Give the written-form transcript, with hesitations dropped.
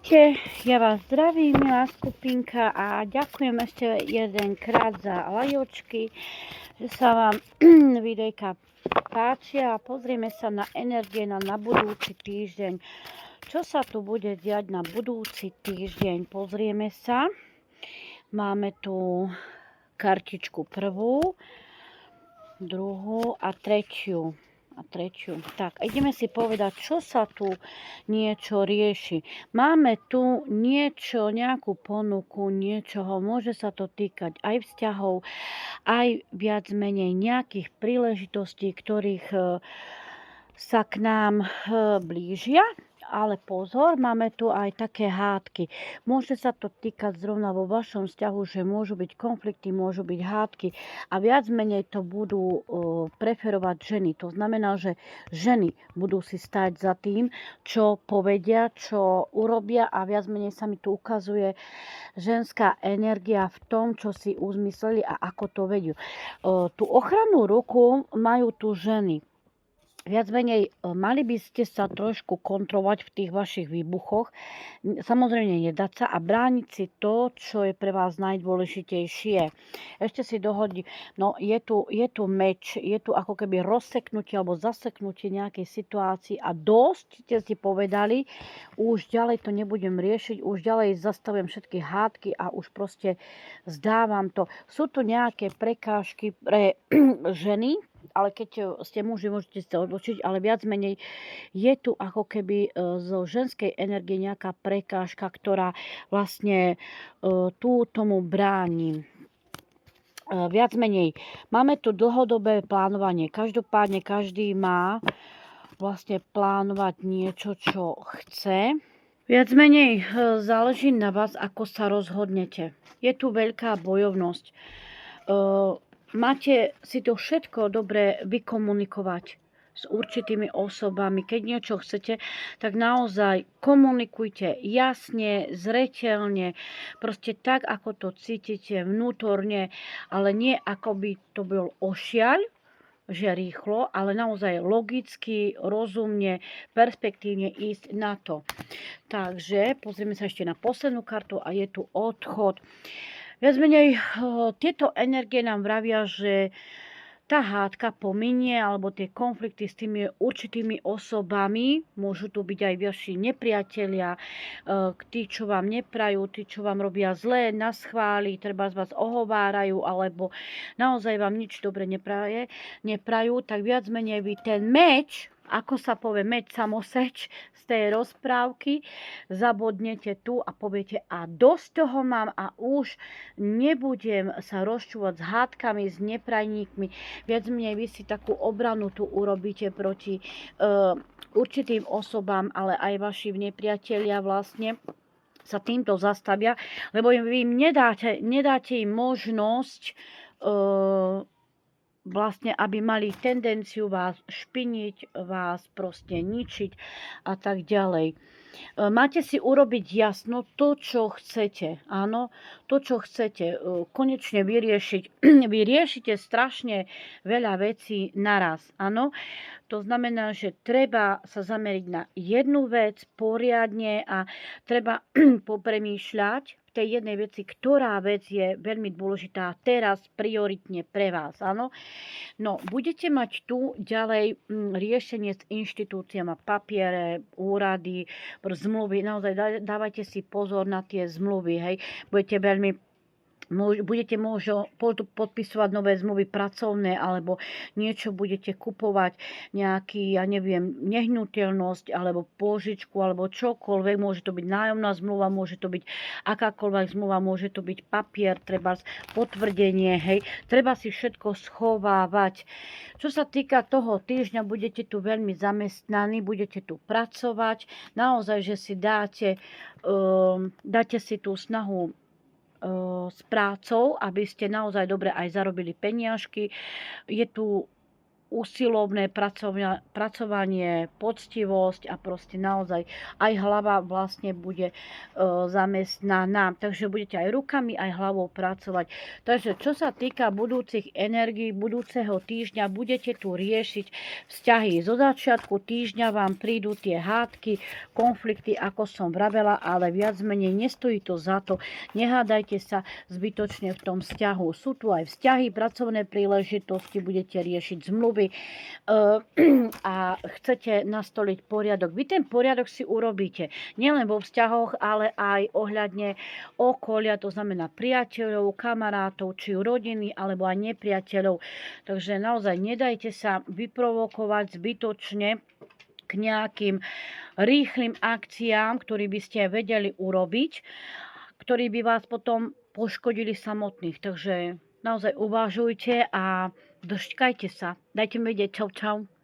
Ahojte, ja vás zdravím, milá skupinka, a ďakujem ešte jedenkrát za lajkočky, že sa vám videjka páčia, a pozrieme sa na energie na budúci týždeň. Čo sa tu bude diať na budúci týždeň? Pozrieme sa. Máme tu kartičku prvú, druhú a tretiu. Tak, ideme si povedať, čo sa tu niečo rieši. Máme tu niečo, nejakú ponuku niečoho, môže sa to týkať aj vzťahov, aj viac menej nejakých príležitostí, ktorých sa k nám blížia. Ale pozor, máme tu aj také hádky. Môže sa to týkať zrovna vo vašom vzťahu, že môžu byť konflikty, môžu byť hádky, a viac menej to budú preferovať ženy. To znamená, že ženy budú si stať za tým, čo povedia, čo urobia, a viac menej sa mi tu ukazuje ženská energia v tom, čo si uzmysleli a ako to vedú. Tú ochrannú ruku majú tu ženy. Viac menej mali by ste sa trošku kontrolovať v tých vašich výbuchoch. Samozrejme nedať sa a brániť si to, čo je pre vás najdôležitejšie. Ešte si dohodni, no je tu meč, je tu ako keby rozseknutie alebo zaseknutie nejakej situácii, a dosť ste si povedali, už ďalej to nebudem riešiť, už ďalej zastavujem všetky hádky a už proste zdávam to. Sú tu nejaké prekážky pre ženy, ale keď ste muži, môžete sa odločiť, ale viac menej je tu ako keby zo ženskej energie nejaká prekážka, ktorá vlastne tomu bráni. Viac menej máme tu dlhodobé plánovanie. Každopádne každý má vlastne plánovať niečo, čo chce. Viac menej záleží na vás, ako sa rozhodnete. Je tu veľká bojovnosť. Máte si to všetko dobre vykomunikovať s určitými osobami. Keď niečo chcete, tak naozaj komunikujte jasne, zreteľne, proste tak, ako to cítite vnútorne, ale nie ako by to bol ošiaľ, že rýchlo, ale naozaj logicky, rozumne, perspektívne ísť na to. Takže pozrieme sa ešte na poslednú kartu a je tu odchod. Viac menej tieto energie nám vravia, že tá hádka pominie, alebo tie konflikty s tými určitými osobami, môžu tu byť aj vaši nepriatelia, tí, čo vám neprajú, tí, čo vám robia zlé, naschváli, treba z vás ohovárajú, alebo naozaj vám nič dobre neprajú, tak viac menej vy ten meč, ako sa povie meč samoseč z tej rozprávky, zabodnete tu a poviete, a dosť toho mám a už nebudem sa rozčúvať s hádkami, s neprajníkmi. Viac menej vy si takú obranu tu urobíte proti určitým osobám, ale aj vaši nepriatelia vlastne sa týmto zastavia, lebo vy im nedáte im možnosť vlastne, aby mali tendenciu vás špiniť, vás proste ničiť a tak ďalej. Máte si urobiť jasno to, čo chcete. Áno, to, čo chcete konečne vyriešiť. Vy riešite strašne veľa vecí naraz. Áno, to znamená, že treba sa zameriť na jednu vec poriadne a treba popremýšľať v tej jednej veci, ktorá vec je veľmi dôležitá teraz prioritne pre vás. Áno. No, budete mať tu ďalej riešenie s inštitúciami, papiere, úrady, zmluvy. Naozaj dávajte si pozor na tie zmluvy. Hej. Budete možno podpisovať nové zmluvy pracovné, alebo niečo budete kupovať, nejaký, ja neviem, nehnuteľnosť, alebo pôžičku, alebo čokoľvek. Môže to byť nájomná zmluva, môže to byť akákoľvek zmluva, môže to byť papier, treba potvrdenie, hej. Treba si všetko schovávať. Čo sa týka toho týždňa, budete tu veľmi zamestnaní, budete tu pracovať. Naozaj, že si dáte si tú snahu s prácou, aby ste naozaj dobre aj zarobili peniažky. Je tu usilovné pracovanie, poctivosť a proste naozaj aj hlava vlastne bude zamestnaná. Takže budete aj rukami, aj hlavou pracovať. Takže čo sa týka budúcich energií, budúceho týždňa, budete tu riešiť vzťahy. Zo začiatku týždňa vám prídu tie hádky, konflikty, ako som vravela, ale viac menej nestojí to za to. Nehádajte sa zbytočne v tom vzťahu. Sú tu aj vzťahy, pracovné príležitosti, budete riešiť zmluvy a chcete nastoliť poriadok. Vy ten poriadok si urobíte nielen vo vzťahoch, ale aj ohľadne okolia, to znamená priateľov, kamarátov, či rodiny, alebo aj nepriateľov. Takže naozaj nedajte sa vyprovokovať zbytočne k nejakým rýchlym akciám, ktoré by ste vedeli urobiť, ktorí by vás potom poškodili samotných. Takže naozaj uvažujte a dočkajte sa. Dajte mi vedieť. Čau, čau.